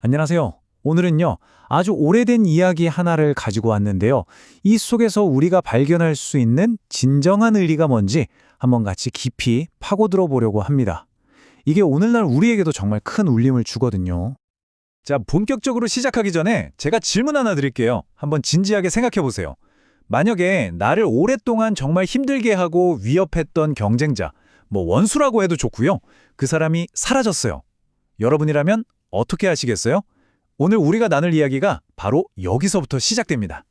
안녕하세요. 오늘은요, 아주 오래된 이야기 하나를 가지고 왔는데요. 이 속에서 우리가 발견할 수 있는 진정한 의리가 뭔지 한번 같이 깊이 파고들어 보려고 합니다. 이게 오늘날 우리에게도 정말 큰 울림을 주거든요. 자, 본격적으로 시작하기 전에 제가 질문 하나 드릴게요. 한번 진지하게 생각해 보세요. 만약에 나를 오랫동안 정말 힘들게 하고 위협했던 경쟁자, 원수라고 해도 좋고요. 그 사람이 사라졌어요. 여러분이라면 어떻게 하시겠어요? 오늘 우리가 나눌 이야기가 바로 여기서부터 시작됩니다.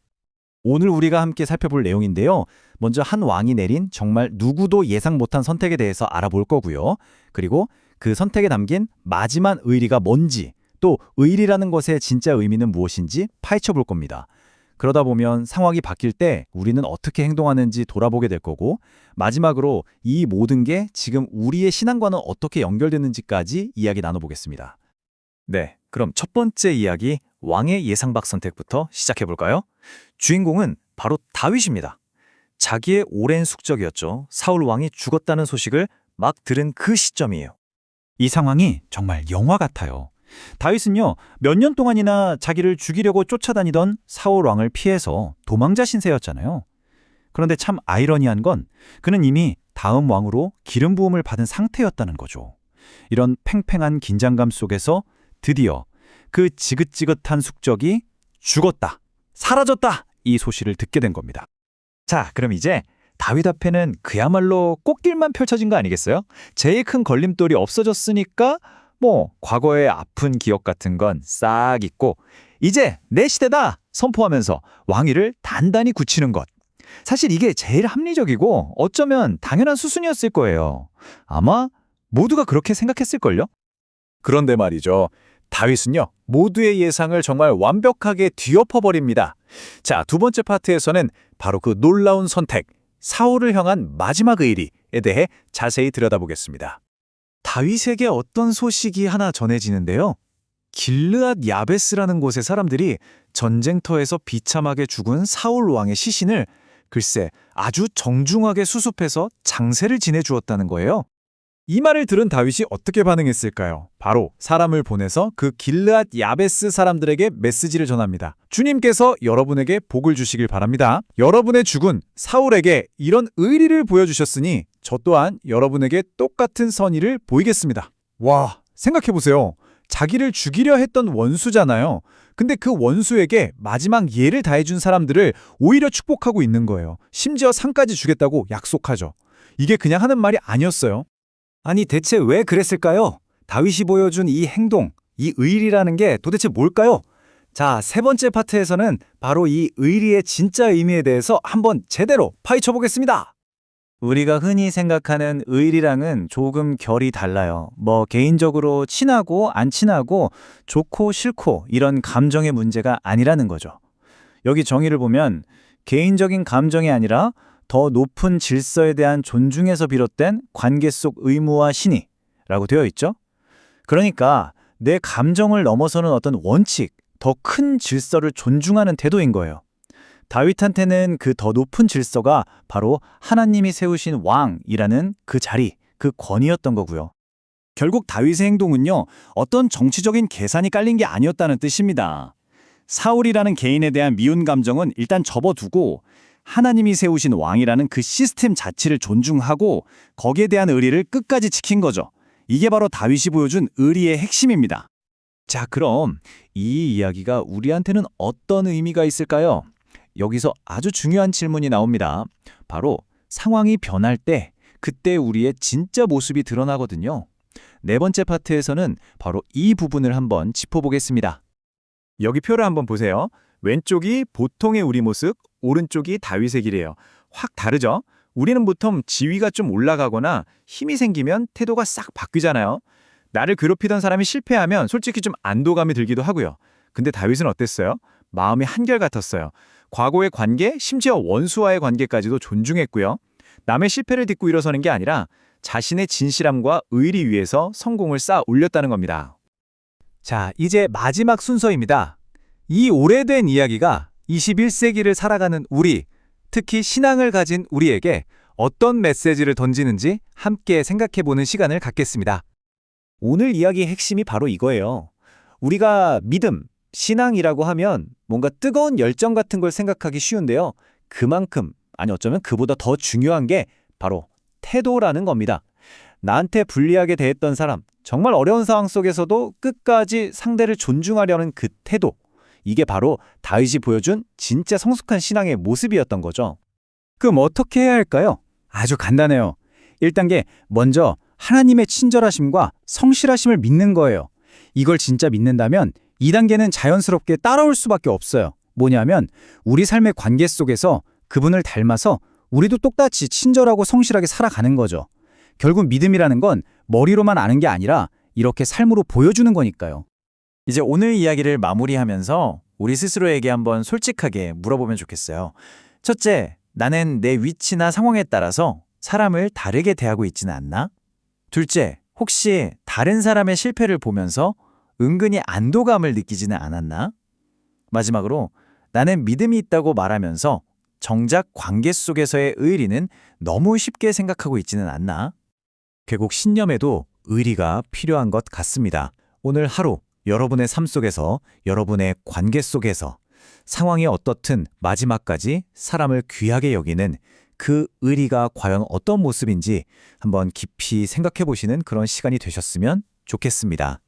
오늘 우리가 함께 살펴볼 내용인데요. 먼저 한 왕이 내린 정말 누구도 예상 못한 선택에 대해서 알아볼 거고요. 그리고 그 선택에 담긴 마지막 의리가 뭔지, 또 의리라는 것의 진짜 의미는 무엇인지 파헤쳐 볼 겁니다. 그러다 보면 상황이 바뀔 때 우리는 어떻게 행동하는지 돌아보게 될 거고, 마지막으로 이 모든 게 지금 우리의 신앙과는 어떻게 연결되는지까지 이야기 나눠보겠습니다. 네, 그럼 첫 번째 이야기, 왕의 예상 밖 선택부터 시작해 볼까요? 주인공은 바로 다윗입니다. 자기의 오랜 숙적이었죠. 사울 왕이 죽었다는 소식을 막 들은 그 시점이에요. 이 상황이 정말 영화 같아요. 다윗은요, 몇 년 동안이나 자기를 죽이려고 쫓아다니던 사울 왕을 피해서 도망자 신세였잖아요. 그런데 참 아이러니한 건 그는 이미 다음 왕으로 기름 부음을 받은 상태였다는 거죠. 이런 팽팽한 긴장감 속에서 드디어 그 지긋지긋한 숙적이 죽었다, 사라졌다, 이 소식을 듣게 된 겁니다. 자, 그럼 이제 다윗 앞에는 그야말로 꽃길만 펼쳐진 거 아니겠어요? 제일 큰 걸림돌이 없어졌으니까 과거의 아픈 기억 같은 건 싹 잊고 이제 내 시대다 선포하면서 왕위를 단단히 굳히는 것. 사실 이게 제일 합리적이고 어쩌면 당연한 수순이었을 거예요. 아마 모두가 그렇게 생각했을걸요? 그런데 말이죠. 다윗은요, 모두의 예상을 정말 완벽하게 뒤엎어버립니다. 자, 두 번째 파트에서는 바로 그 놀라운 선택, 사울을 향한 마지막 의리에 대해 자세히 들여다보겠습니다. 다윗에게 어떤 소식이 하나 전해지는데요. 길르앗 야베스라는 곳의 사람들이 전쟁터에서 비참하게 죽은 사울 왕의 시신을 글쎄 아주 정중하게 수습해서 장세를 지내주었다는 거예요. 이 말을 들은 다윗이 어떻게 반응했을까요? 바로 사람을 보내서 그 길르앗 야베스 사람들에게 메시지를 전합니다. 주님께서 여러분에게 복을 주시길 바랍니다. 여러분의 죽은 사울에게 이런 의리를 보여주셨으니 저 또한 여러분에게 똑같은 선의를 보이겠습니다. 와, 생각해보세요. 자기를 죽이려 했던 원수잖아요. 근데 그 원수에게 마지막 예를 다해준 사람들을 오히려 축복하고 있는 거예요. 심지어 상까지 주겠다고 약속하죠. 이게 그냥 하는 말이 아니었어요. 아니 대체 왜 그랬을까요? 다윗이 보여준 이 행동, 이 의리라는 게 도대체 뭘까요? 자, 세 번째 파트에서는 바로 이 의리의 진짜 의미에 대해서 한번 제대로 파헤쳐 보겠습니다. 우리가 흔히 생각하는 의리랑은 조금 결이 달라요. 개인적으로 친하고 안 친하고 좋고 싫고 이런 감정의 문제가 아니라는 거죠. 여기 정의를 보면 개인적인 감정이 아니라 더 높은 질서에 대한 존중에서 비롯된 관계 속 의무와 신의라고 되어 있죠. 그러니까 내 감정을 넘어서는 어떤 원칙, 더 큰 질서를 존중하는 태도인 거예요. 다윗한테는 그 더 높은 질서가 바로 하나님이 세우신 왕이라는 그 자리, 그 권위였던 거고요. 결국 다윗의 행동은요, 어떤 정치적인 계산이 깔린 게 아니었다는 뜻입니다. 사울이라는 개인에 대한 미운 감정은 일단 접어두고 하나님이 세우신 왕이라는 그 시스템 자체를 존중하고 거기에 대한 의리를 끝까지 지킨 거죠. 이게 바로 다윗이 보여준 의리의 핵심입니다. 자, 그럼 이 이야기가 우리한테는 어떤 의미가 있을까요? 여기서 아주 중요한 질문이 나옵니다. 바로 상황이 변할 때 그때 우리의 진짜 모습이 드러나거든요. 네 번째 파트에서는 바로 이 부분을 한번 짚어보겠습니다. 여기 표를 한번 보세요. 왼쪽이 보통의 우리 모습, 오른쪽이 다윗의 길이에요. 확 다르죠? 우리는 보통 지위가 좀 올라가거나 힘이 생기면 태도가 싹 바뀌잖아요. 나를 괴롭히던 사람이 실패하면 솔직히 좀 안도감이 들기도 하고요. 근데 다윗은 어땠어요? 마음이 한결같았어요. 과거의 관계, 심지어 원수와의 관계까지도 존중했고요. 남의 실패를 딛고 일어서는 게 아니라 자신의 진실함과 의리 위에서 성공을 쌓아 올렸다는 겁니다. 자, 이제 마지막 순서입니다. 이 오래된 이야기가 21세기를 살아가는 우리, 특히 신앙을 가진 우리에게 어떤 메시지를 던지는지 함께 생각해보는 시간을 갖겠습니다. 오늘 이야기의 핵심이 바로 이거예요. 우리가 믿음, 신앙이라고 하면 뭔가 뜨거운 열정 같은 걸 생각하기 쉬운데요. 그만큼, 아니 어쩌면 그보다 더 중요한 게 바로 태도라는 겁니다. 나한테 불리하게 대했던 사람, 정말 어려운 상황 속에서도 끝까지 상대를 존중하려는 그 태도. 이게 바로 다윗이 보여준 진짜 성숙한 신앙의 모습이었던 거죠. 그럼 어떻게 해야 할까요? 아주 간단해요. 1단계, 먼저 하나님의 친절하심과 성실하심을 믿는 거예요. 이걸 진짜 믿는다면 2단계는 자연스럽게 따라올 수밖에 없어요. 뭐냐면 우리 삶의 관계 속에서 그분을 닮아서 우리도 똑같이 친절하고 성실하게 살아가는 거죠. 결국 믿음이라는 건 머리로만 아는 게 아니라 이렇게 삶으로 보여주는 거니까요. 이제 오늘 이야기를 마무리하면서 우리 스스로에게 한번 솔직하게 물어보면 좋겠어요. 첫째, 나는 내 위치나 상황에 따라서 사람을 다르게 대하고 있지는 않나? 둘째, 혹시 다른 사람의 실패를 보면서 은근히 안도감을 느끼지는 않았나? 마지막으로, 나는 믿음이 있다고 말하면서 정작 관계 속에서의 의리는 너무 쉽게 생각하고 있지는 않나? 결국 신념에도 의리가 필요한 것 같습니다. 오늘 하루 여러분의 삶 속에서, 여러분의 관계 속에서 상황이 어떻든 마지막까지 사람을 귀하게 여기는 그 의리가 과연 어떤 모습인지 한번 깊이 생각해 보시는 그런 시간이 되셨으면 좋겠습니다.